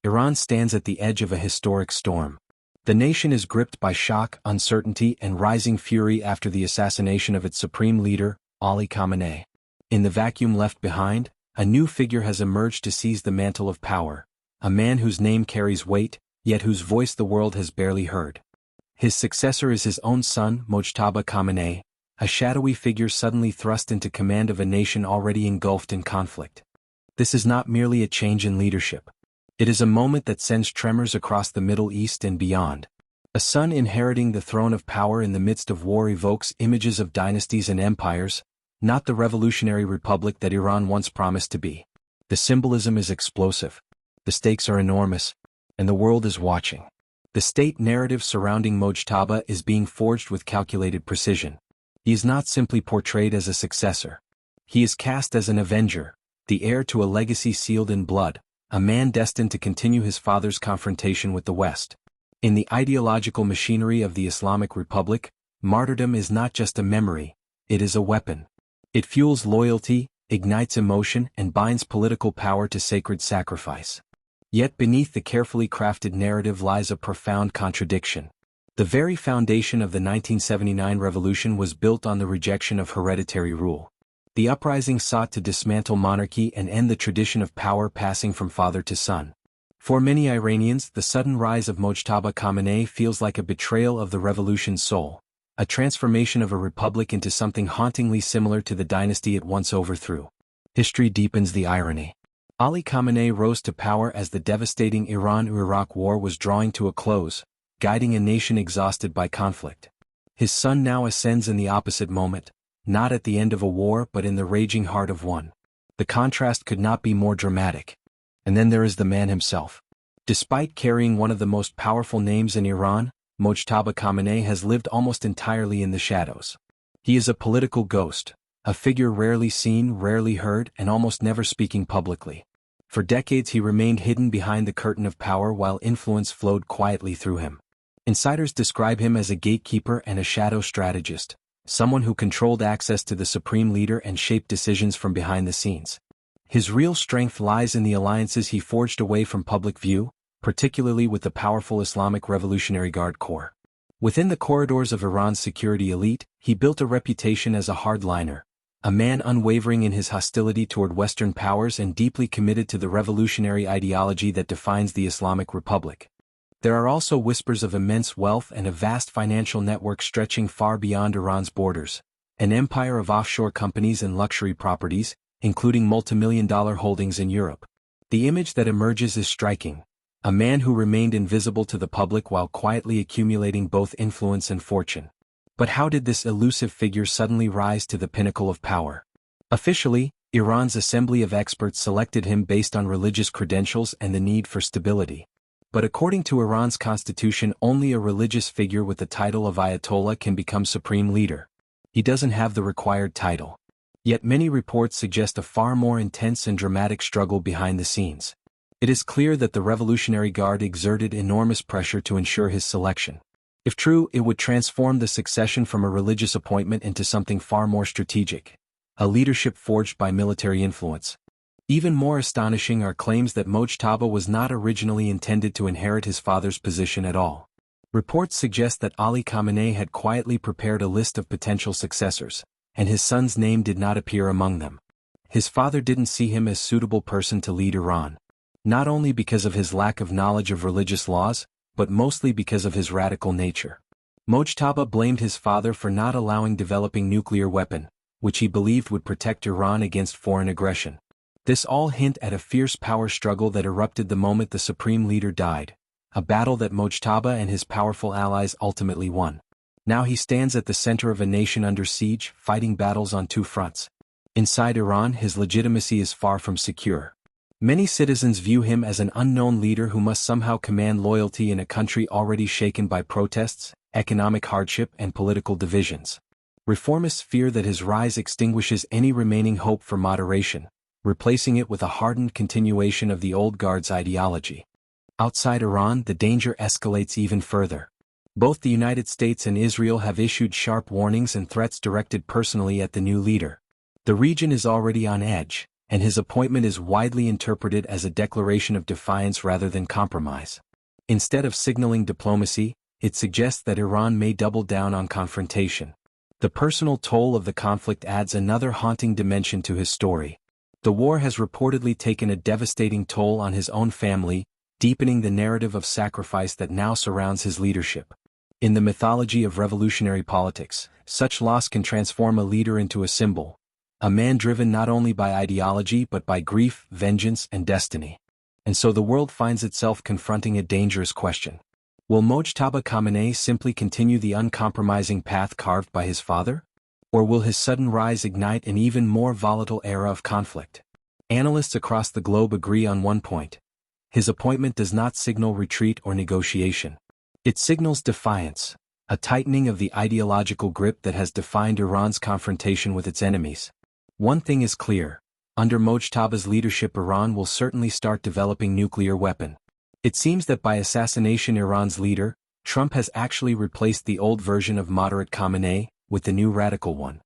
Iran stands at the edge of a historic storm. The nation is gripped by shock, uncertainty, and rising fury after the assassination of its supreme leader, Ali Khamenei. In the vacuum left behind, a new figure has emerged to seize the mantle of power, a man whose name carries weight, yet whose voice the world has barely heard. His successor is his own son, Mojtaba Khamenei, a shadowy figure suddenly thrust into command of a nation already engulfed in conflict. This is not merely a change in leadership. It is a moment that sends tremors across the Middle East and beyond. A son inheriting the throne of power in the midst of war evokes images of dynasties and empires, not the revolutionary republic that Iran once promised to be. The symbolism is explosive. The stakes are enormous, and the world is watching. The state narrative surrounding Mojtaba is being forged with calculated precision. He is not simply portrayed as a successor. He is cast as an avenger, the heir to a legacy sealed in blood, a man destined to continue his father's confrontation with the West. In the ideological machinery of the Islamic Republic, martyrdom is not just a memory, it is a weapon. It fuels loyalty, ignites emotion, and binds political power to sacred sacrifice. Yet beneath the carefully crafted narrative lies a profound contradiction. The very foundation of the 1979 revolution was built on the rejection of hereditary rule. The uprising sought to dismantle monarchy and end the tradition of power passing from father to son. For many Iranians, the sudden rise of Mojtaba Khamenei feels like a betrayal of the revolution's soul, a transformation of a republic into something hauntingly similar to the dynasty it once overthrew. History deepens the irony. Ali Khamenei rose to power as the devastating Iran-Iraq War was drawing to a close, guiding a nation exhausted by conflict. His son now ascends in the opposite moment, not at the end of a war but in the raging heart of one. The contrast could not be more dramatic. And then there is the man himself. Despite carrying one of the most powerful names in Iran, Mojtaba Khamenei has lived almost entirely in the shadows. He is a political ghost, a figure rarely seen, rarely heard, and almost never speaking publicly. For decades he remained hidden behind the curtain of power while influence flowed quietly through him. Insiders describe him as a gatekeeper and a shadow strategist, someone who controlled access to the supreme leader and shaped decisions from behind the scenes. His real strength lies in the alliances he forged away from public view, particularly with the powerful Islamic Revolutionary Guard Corps. Within the corridors of Iran's security elite, he built a reputation as a hardliner, a man unwavering in his hostility toward Western powers and deeply committed to the revolutionary ideology that defines the Islamic Republic. There are also whispers of immense wealth and a vast financial network stretching far beyond Iran's borders, an empire of offshore companies and luxury properties, including multimillion-dollar holdings in Europe. The image that emerges is striking, a man who remained invisible to the public while quietly accumulating both influence and fortune. But how did this elusive figure suddenly rise to the pinnacle of power? Officially, Iran's Assembly of Experts selected him based on religious credentials and the need for stability. But according to Iran's constitution, only a religious figure with the title of Ayatollah can become supreme leader. He doesn't have the required title. Yet many reports suggest a far more intense and dramatic struggle behind the scenes. It is clear that the Revolutionary Guard exerted enormous pressure to ensure his selection. If true, it would transform the succession from a religious appointment into something far more strategic, a leadership forged by military influence. Even more astonishing are claims that Mojtaba was not originally intended to inherit his father's position at all. Reports suggest that Ali Khamenei had quietly prepared a list of potential successors, and his son's name did not appear among them. His father didn't see him as a suitable person to lead Iran, not only because of his lack of knowledge of religious laws, but mostly because of his radical nature. Mojtaba blamed his father for not allowing developing nuclear weapon, which he believed would protect Iran against foreign aggression. This all hint at a fierce power struggle that erupted the moment the supreme leader died, a battle that Mojtaba and his powerful allies ultimately won. Now he stands at the center of a nation under siege, fighting battles on two fronts. Inside Iran, his legitimacy is far from secure. Many citizens view him as an unknown leader who must somehow command loyalty in a country already shaken by protests, economic hardship, and political divisions. Reformists fear that his rise extinguishes any remaining hope for moderation, replacing it with a hardened continuation of the old guard's ideology. Outside Iran, the danger escalates even further. Both the United States and Israel have issued sharp warnings and threats directed personally at the new leader. The region is already on edge, and his appointment is widely interpreted as a declaration of defiance rather than compromise. Instead of signaling diplomacy, it suggests that Iran may double down on confrontation. The personal toll of the conflict adds another haunting dimension to his story. The war has reportedly taken a devastating toll on his own family, deepening the narrative of sacrifice that now surrounds his leadership. In the mythology of revolutionary politics, such loss can transform a leader into a symbol, a man driven not only by ideology but by grief, vengeance, and destiny. And so the world finds itself confronting a dangerous question. Will Mojtaba Khamenei simply continue the uncompromising path carved by his father? Or will his sudden rise ignite an even more volatile era of conflict? Analysts across the globe agree on one point. His appointment does not signal retreat or negotiation. It signals defiance, a tightening of the ideological grip that has defined Iran's confrontation with its enemies. One thing is clear: under Mojtaba's leadership, Iran will certainly start developing nuclear weapon. It seems that by assassination Iran's leader, Trump has actually replaced the old version of moderate Khamenei with the new radical one.